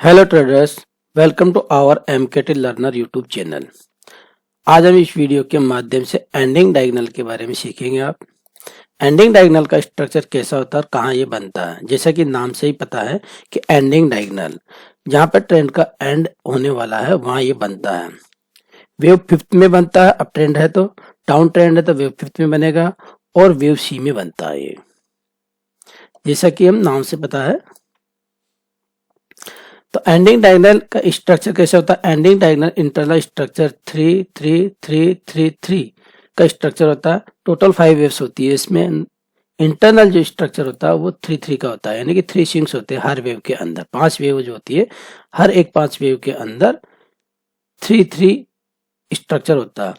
Hello traders, welcome to our MKT learner YouTube channel. आज हम इस वीडियो के माध्यम से एंडिंग डायगोनल के बारे में सीखेंगे। आप एंडिंग डायगोनल का स्ट्रक्चर कैसा होता है और कहाँ ये बनता है। जैसा कि नाम से ही पता है कि एंडिंग डायगोनल, जहाँ पर ट्रेंड का एंड होने वाला है वहाँ ये बनता है। वेव फिफ्थ में बनता है, अप ट्रेंड है तो, डाउन ट्रेंड है तो वेव फिफ्थ में बनेगा, और वेव सी में बनता है ये, जैसा कि हम नाम से पता है। तो एंडिंग डायगोनल का स्ट्रक्चर कैसे होता है। एंडिंग डायगोनल इंटरनल स्ट्रक्चर 3 3 3 3 3 का स्ट्रक्चर होता है। टोटल 5 वेव्स होती है इसमें। इंटरनल जो स्ट्रक्चर होता है वो 3 3 का होता है, यानी कि 3 स्विंग्स होते हैं हर वेव के अंदर। 5 वेव जो होती है, हर एक 5 वेव के अंदर 3 3 स्ट्रक्चर होता है।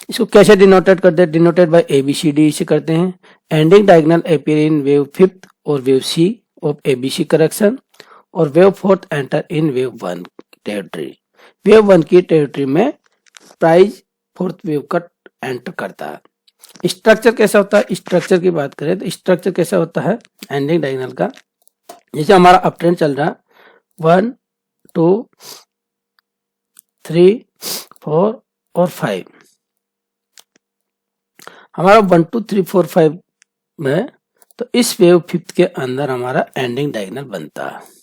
इसको कैसे डिनोटेट करते हैं। डिनोटेड बाय ABCD से करते हैं। Ending diagonal appear in wave fifth और wave C of ABC correction, और wave fourth enter in wave one territory. Wave one की टेरिटरी में प्राइज फोर्थ वेव का एंटर करता है। स्ट्रक्चर कैसा होता है। स्ट्रक्चर की बात करें तो स्ट्रक्चर कैसा होता है एंडिंग डायगोनल का। जैसे हमारा अप ट्रेंड चल रहा है 1 2 3 4 और 5, हमारा 1 2 3 4 5 में, तो इस वेव फिफ्थ के अंदर हमारा एंडिंग डायगोनल बनता है।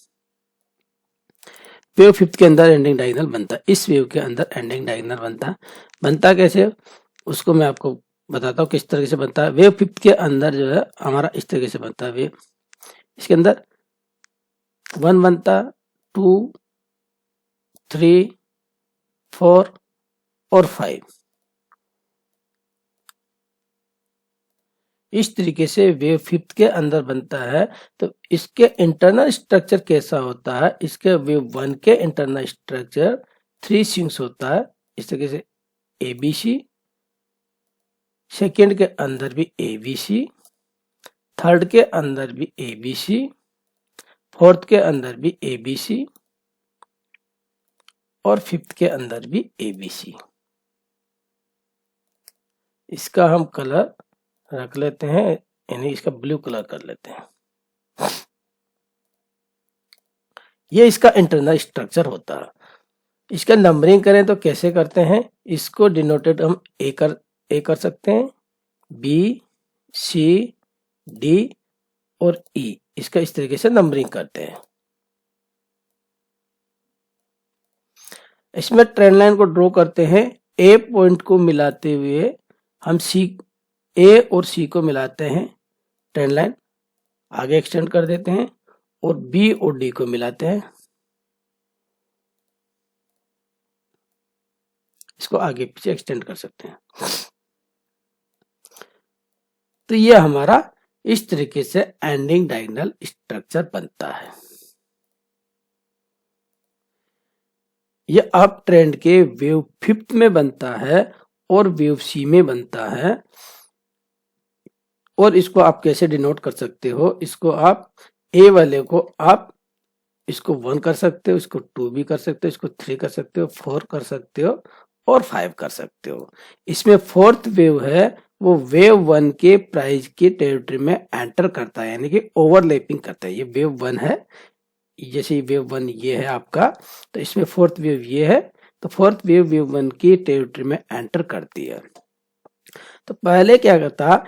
वेव फिफ्थ के अंदर एंडिंग डायगोनल बनता है। इस वेव के अंदर एंडिंग डायगोनल बनता कैसे, उसको मैं आपको बताता हूँ किस तरीके से बनता है। वेव फिफ्थ के अंदर जो है हमारा इस तरीके से बनता है। वेव इसके अंदर 1 बनता, 2 3 4 और 5। इस तरीके से वेव फिफ्थ के अंदर बनता है। तो इसके इंटरनल स्ट्रक्चर कैसा होता है। इसके वेव वन के इंटरनल स्ट्रक्चर 3 स्विंग्स होता है इस तरीके से। ABC, सेकेंड के अंदर भी ABC, थर्ड के अंदर भी ABC, फोर्थ के अंदर भी ABC, और फिफ्थ के अंदर भी ABC। इसका हम कलर रख लेते हैं, यानी इसका ब्लू कलर कर लेते हैं। ये इसका इंटरनल स्ट्रक्चर होता है। इसका नंबरिंग करें तो कैसे करते हैं। इसको डिनोटेड हम ए कर सकते हैं, B C D और E। इसका इस तरीके से नंबरिंग करते हैं। इसमें ट्रेंड लाइन को ड्रॉ करते हैं। A पॉइंट को मिलाते हुए हम A और C को मिलाते हैं, ट्रेंड लाइन आगे एक्सटेंड कर देते हैं, और B और D को मिलाते हैं, इसको आगे पीछे एक्सटेंड कर सकते हैं। तो ये हमारा इस तरीके से एंडिंग डायगोनल स्ट्रक्चर बनता है। ये अप ट्रेंड के वेव फिफ्थ में बनता है और वेव सी में बनता है। और इसको आप कैसे डिनोट कर सकते हो। इसको आप ए वाले को आप इसको 1 कर सकते हो, इसको 2 भी कर सकते हो, इसको 3 कर सकते हो, 4 कर सकते हो, और 5 कर सकते हो। इसमें फोर्थ वेव है वो वेव वन के प्राइस की टेरिटरी में एंटर करता है, यानी कि ओवरलैपिंग करता है। ये वेव वन है, जैसे वेव वन ये है आपका, तो इसमें फोर्थ वेव ये है, तो फोर्थ वेव वेव वन की टेरिटरी में एंटर करती है। तो पहले क्या करता,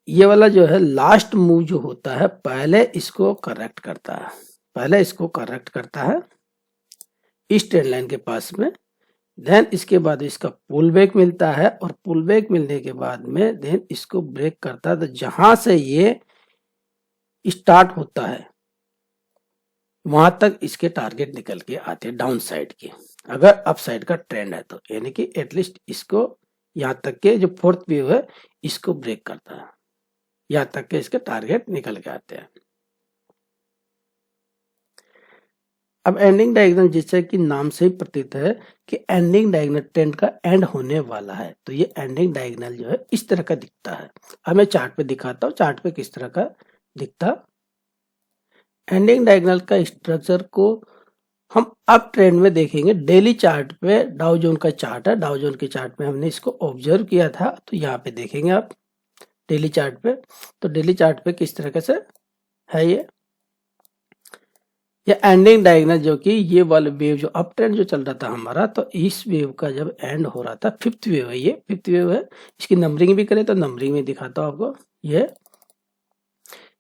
ये वाला जो है लास्ट मूव जो होता है, पहले इसको करेक्ट करता है। पहले इसको करेक्ट करता है इस ट्रेंड लाइन के पास में। देन इसके बाद इसका पुल बैक मिलता है, और पुल बैक मिलने के बाद में देन इसको ब्रेक करता है। तो जहां से ये स्टार्ट होता है वहां तक इसके टारगेट निकल के आते हैं डाउन साइड के, अगर अप साइड का ट्रेंड है तो, यानी कि एटलीस्ट इसको यहाँ तक के जो फोर्थ वेव है इसको ब्रेक करता है, यहाँ तक के इसके टारगेट निकल के आते हैं। अब एंडिंग डायगोनल, जैसे कि नाम से ही प्रतीत है कि एंडिंग डायगोनल ट्रेंड का एंड होने वाला है, तो ये एंडिंग डायगोनल जो है इस तरह का दिखता है। अब मैं चार्ट पे दिखाता हूँ चार्ट पे किस तरह का दिखता। एंडिंग डायगोनल का स्ट्रक्चर को हम अब ट्रेंड में देखेंगे। डेली चार्ट पे डाउ जोन का चार्ट है, डाउ जोन के चार्ट में हमने इसको ऑब्जर्व किया था, तो यहाँ पे देखेंगे आप डेली चार्ट पे। तो डेली चार्ट पे किस तरह से है ये एंडिंग डायगोनल जो कि ये वाला वेव जो अप ट्रेंड जो चल रहा था हमारा, तो इस वेव का जब एंड हो रहा था, फिफ्थ वेव है, ये फिफ्थ वेव है। इसकी नंबरिंग भी करें तो नंबरिंग में दिखाता हूँ आपको। ये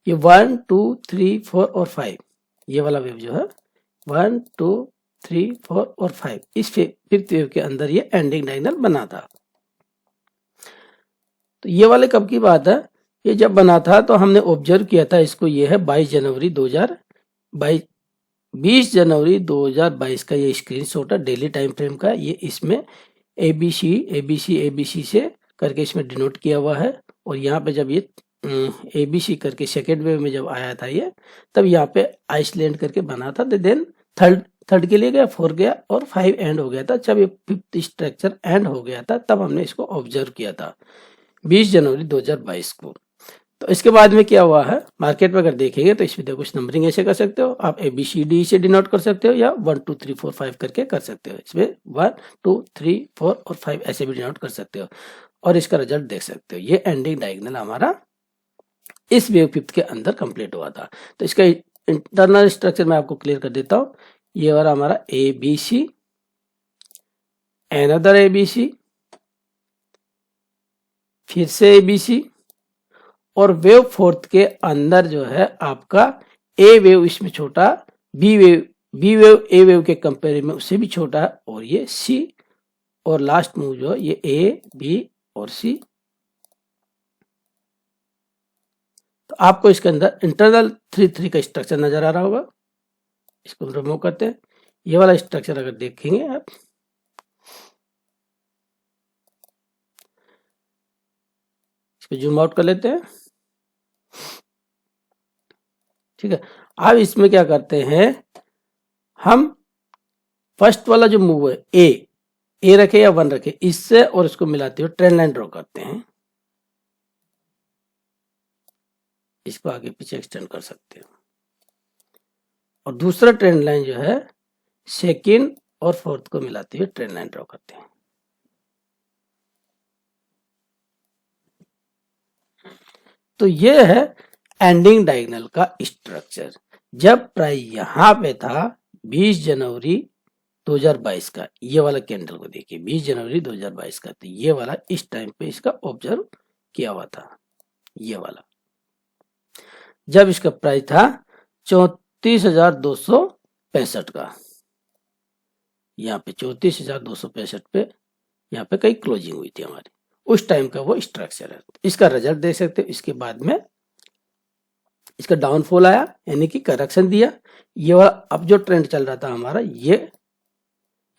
1 2 3 4 और 5, ये वाला वेव जो है 1 2 3 4 और 5, इस फिफ्थ वेव के अंदर ये एंडिंग डायगोनल बना था। तो ये वाले कब की बात है, ये जब बना था तो हमने ऑब्जर्व किया था इसको। ये है 22 जनवरी 2022, 20 जनवरी 2022 का ये स्क्रीनशॉट है, डेली टाइम फ्रेम का। ये इसमें ABC ABC ABC से करके इसमें डिनोट किया हुआ है। और यहाँ पे जब ये ABC करके सेकेंड वेव में जब आया था ये, तब यहाँ पे आइसलैंड करके बना था। देन थर्ड के लिए गया, 4 गया और 5 एंड हो गया था। जब ये फिफ्थ स्ट्रक्चर एंड हो गया था तब हमने इसको ऑब्जर्व किया था 20 जनवरी 2022 को। तो इसके बाद में क्या हुआ है, मार्केट में अगर देखेंगे तो इसमें देखो, कुछ नंबरिंग ऐसे कर सकते हो आप, ABCD से डिनोट कर सकते हो या 1 2 3 4 5 करके कर सकते हो। इसमें 1 2 3 4 और 5 ऐसे भी डिनोट कर सकते हो और इसका रिजल्ट देख सकते हो। ये एंडिंग डायगोनल हमारा इस वेव फिफ्थ के अंदर कंप्लीट हुआ था। तो इसका इंटरनल स्ट्रक्चर मैं आपको क्लियर कर देता हूँ। ये वाला हमारा ABC, अनदर ABC, फिर से ABC, और वेव फोर्थ के अंदर जो है आपका A वेव इसमें छोटा, B वेव A वेव के कंपेरिजन में उससे भी छोटा है, और ये C, और लास्ट मूव जो है ये A B और C। तो आपको इसके अंदर इंटरनल 3 का स्ट्रक्चर नजर आ रहा होगा। इसको रिमूव करते हैं। ये वाला स्ट्रक्चर अगर देखेंगे आप, इसको जूम आउट कर लेते हैं। ठीक है, अब इसमें क्या करते हैं हम, फर्स्ट वाला जो मूव है ए रखे या 1 रखे, इससे और इसको मिलाते हुए ट्रेंड लाइन ड्रॉ करते हैं। इसको आगे पीछे एक्सटेंड कर सकते हो। और दूसरा ट्रेंड लाइन जो है सेकेंड और फोर्थ को मिलाते हुए ट्रेंड लाइन ड्रॉ करते हैं। तो ये है एंडिंग डायगोनल का स्ट्रक्चर। जब प्राइस यहां पे था 20 जनवरी 2022 का, ये वाला कैंडल को देखिए 20 जनवरी 2022 का, तो ये वाला इस टाइम पे इसका ऑब्जर्व किया हुआ था। ये वाला जब इसका प्राइस था 34,265 का, यहाँ पे 34,265 पे यहाँ पे कई क्लोजिंग हुई थी हमारी, उस टाइम का वो स्ट्रक्चर है। इसका रिजल्ट देख सकते हो। इसके बाद में इसका डाउनफॉल आया, यानी कि करेक्शन दिया। ये वाला अब जो ट्रेंड चल रहा था हमारा, ये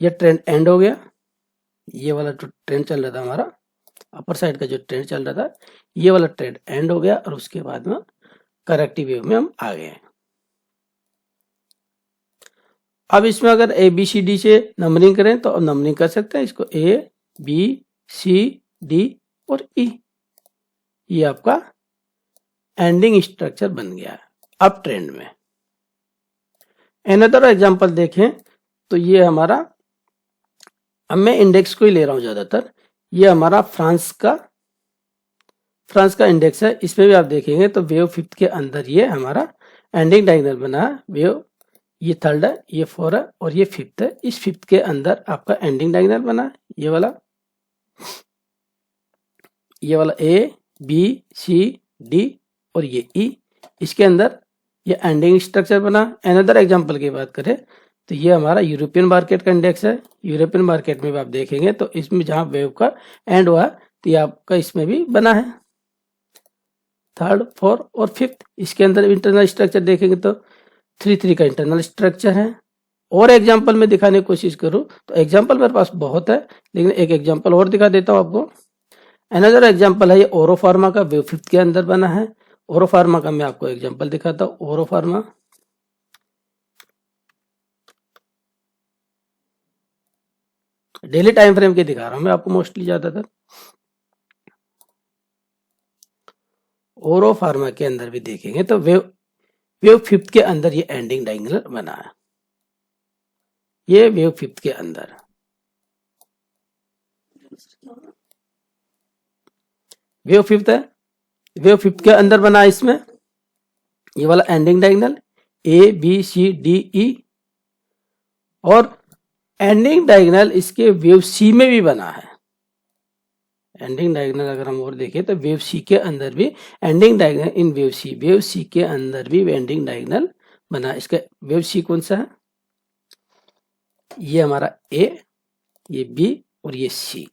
ट्रेंड एंड हो गया। ये वाला जो ट्रेंड चल रहा था हमारा, अपर साइड का जो ट्रेंड चल रहा था, ये वाला ट्रेंड एंड हो गया और उसके बाद में करेक्टिव वेव में हम आ गए। अब इसमें अगर ABCD से नंबरिंग करें तो नंबरिंग कर सकते हैं इसको, ABCD और E। ये आपका एंडिंग स्ट्रक्चर बन गया है अप ट्रेंड में। अनदर एग्जांपल देखें तो ये हमारा, अब मैं इंडेक्स को ही ले रहा हूं ज्यादातर। ये हमारा फ्रांस का इंडेक्स है। इसमें भी आप देखेंगे तो वेव फिफ्थ के अंदर ये हमारा एंडिंग डायगोनल बना है। वेव ये थर्ड है, ये 4 है और ये फिफ्थ है। इस फिफ्थ के अंदर आपका एंडिंग डायगोनल बना है, ये वाला ABCD और ये E। इसके अंदर ये एंडिंग स्ट्रक्चर बना। अनदर एग्जांपल की बात करें तो ये हमारा यूरोपियन मार्केट का इंडेक्स है। यूरोपियन मार्केट में भी आप देखेंगे तो इसमें जहां वेव का एंड हुआ तो ये आपका इसमें भी बना है, 3rd 4th और 5th। इसके अंदर इंटरनल स्ट्रक्चर देखेंगे तो 3 का इंटरनल स्ट्रक्चर है। और एग्जांपल में दिखाने की कोशिश करूं तो एग्जांपल मेरे पास बहुत है, लेकिन एक एग्जांपल और दिखा देता हूं आपको। अनदर एग्जांपल है ये ओरो फार्मा का, वेव फिफ्थ के अंदर बना है। ओरो फार्मा का मैं आपको एग्जांपल दिखाता हूं। ओरो फार्मा, डेली टाइम फ्रेम के दिखा रहा हूं मैं आपको मोस्टली ज्यादातर। ओरो फार्मा के अंदर भी देखेंगे तो वेव फिफ्थ के अंदर ये एंडिंग डायगोनल बना है। ये वेव फिफ्थ के अंदर, वेव फिफ्थ है, वेव फिफ्थ के अंदर बना है। इसमें ये वाला ending diagonal A B C D E, और एंडिंग डायगोनल इसके वेव सी में भी बना है। एंडिंग डायगोनल अगर हम और देखें तो वेव सी के अंदर भी एंडिंग डायगोनल इन वेव सी के अंदर भी एंडिंग डायगोनल बना है। इसका वेव सी कौन सा है? ये हमारा ए, ये बी और ये सी।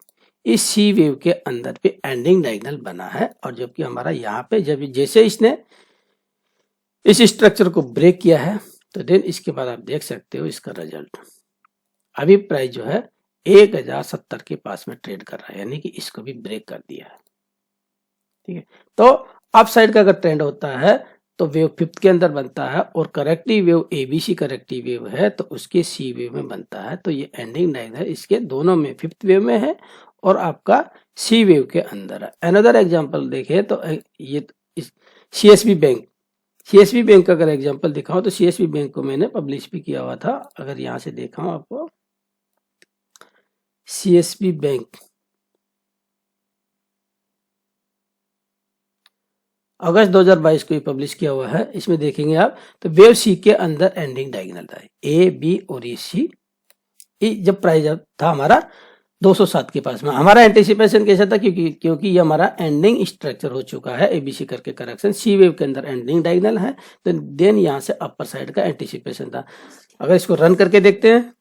इस सी वेव के अंदर पे एंडिंग डायगोनल बना है, और जबकि हमारा यहाँ पे जब जैसे इसने इस स्ट्रक्चर को ब्रेक किया है तो देन इसके बाद आप देख सकते हो इसका रिजल्ट। अभी प्राइस जो है 1070 के पास में ट्रेड कर रहा है, यानी कि इसको भी ब्रेक कर दिया है। ठीक है, तो अप साइड का अगर ट्रेंड होता है तो वेव फिफ्थ के अंदर बनता है, और corrective wave ABC corrective wave है तो उसके सी वेव में बनता है। तो ये एंडिंग डायगोनल इसके दोनों में, फिफ्थ वेव में है और आपका सी वेव के अंदर है। अनदर एग्जांपल देखें तो ये सीएसबी बैंक, सीएसबी बैंक का अगर एग्जांपल दिखाऊं तो सीएसबी बैंक को मैंने पब्लिश भी किया हुआ था। अगर यहां से दिखाऊं आपको, सीएसबी बैंक अगस्त 2022 को पब्लिश किया हुआ है। इसमें देखेंगे आप तो वेव सी के अंदर एंडिंग डायगोनल था, ए बी और ये सी। जब प्राइस था हमारा 207 के पास में, हमारा एंटिसिपेशन कैसा था, क्योंकि ये हमारा एंडिंग स्ट्रक्चर हो चुका है एबीसी करके करेक्शन, सी वेव के अंदर एंडिंग डायगोनल है, तो देन यहाँ से अपर साइड का एंटिसिपेशन था। अगर इसको रन करके देखते हैं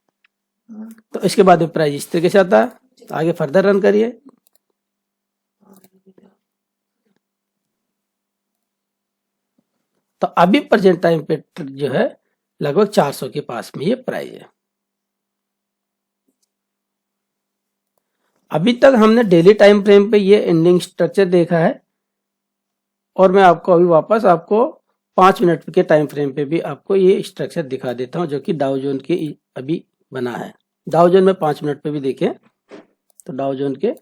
तो इसके बाद में प्राइस इस तरीके से आता है। आगे फर्दर रन करिए, तो अभी प्रेजेंट टाइम पे जो है लगभग 400 के पास में ये प्राइस है। अभी तक हमने डेली टाइम फ्रेम पे ये एंडिंग स्ट्रक्चर देखा है, और मैं आपको अभी वापस आपको 5 मिनट के टाइम फ्रेम पे भी आपको ये स्ट्रक्चर दिखा देता हूं, जो कि डाउ जोन के अभी बना है। डाउ जोन में 5 मिनट पे भी देखें तो डाउ जोन के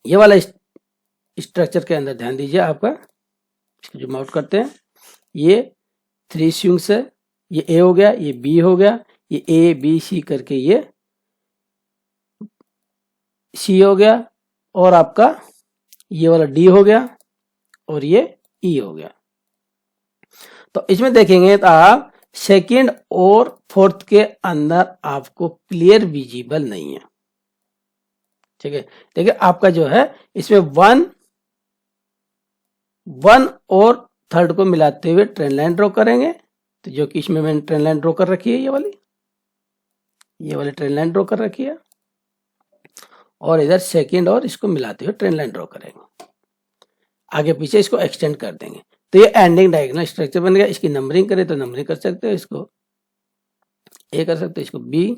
ये वाला स्ट्रक्चर के अंदर ध्यान दीजिए आपका। इसको जूम आउट करते हैं, ये 3 स्विंग्स है, ये ए हो गया, ये बी हो गया, ये ए बी सी करके ये सी हो गया, और आपका ये वाला डी हो गया, और ये ई हो गया। तो इसमें देखेंगे तो आप सेकंड और फोर्थ के अंदर आपको क्लियर विजिबल नहीं है। ठीक है, देखिए आपका जो है इसमें 1 और थर्ड को मिलाते हुए ट्रेंड लाइन ड्रॉ करेंगे, तो जो कि इसमें मैंने ट्रेंड लाइन ड्रॉ कर रखी है, ये वाली ट्रेंड लाइन ड्रॉ कर रखी है, और इधर सेकंड और इसको मिलाते हुए ट्रेंड लाइन ड्रॉ करेंगे, आगे पीछे इसको एक्सटेंड कर देंगे, तो ये एंडिंग डायगोनल स्ट्रक्चर बन गया। इसकी नंबरिंग करें तो नंबरिंग कर सकते हो, इसको ए कर सकते हो, इसको बी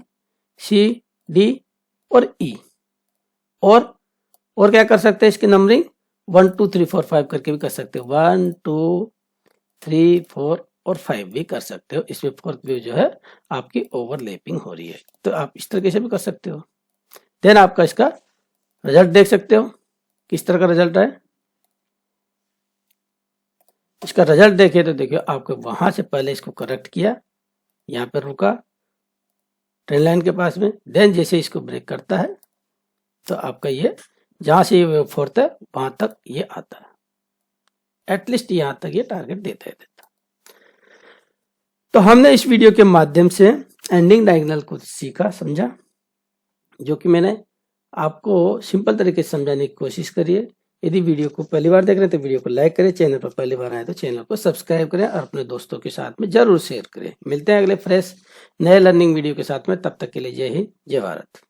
सी डी और ई, और क्या कर सकते हैं, इसकी नंबरिंग 1 2 3 4 5 करके भी कर सकते हो, 1 2 3 4 और 5 भी कर सकते हो। इसमें फोर्थ व्यू जो है आपकी ओवरलैपिंग हो रही है, तो आप इस तरीके से भी कर सकते हो। देन आपका इसका रिजल्ट देख सकते हो किस तरह का रिजल्ट है। इसका रिजल्ट देखे तो देखिए आपको वहां से पहले इसको करेक्ट किया, यहाँ पर रुका ट्रेंड लाइन के पास में, देन जैसे इसको ब्रेक करता है तो आपका ये जहां से ये फोर्थ है वहां तक ये आता है, एटलीस्ट यहां तक ये टारगेट देता है। तो हमने इस वीडियो के माध्यम से एंडिंग डायगोनल को सीखा, समझा, जो कि मैंने आपको सिंपल तरीके से समझाने की कोशिश करी है। यदि वीडियो को पहली बार देख रहे हैं तो वीडियो को लाइक करें, चैनल पर पहली बार आए तो चैनल को सब्सक्राइब करें, और अपने दोस्तों के साथ में जरूर शेयर करें। मिलते हैं अगले फ्रेश नए लर्निंग वीडियो के साथ में, तब तक के लिए जय हिंद जय भारत।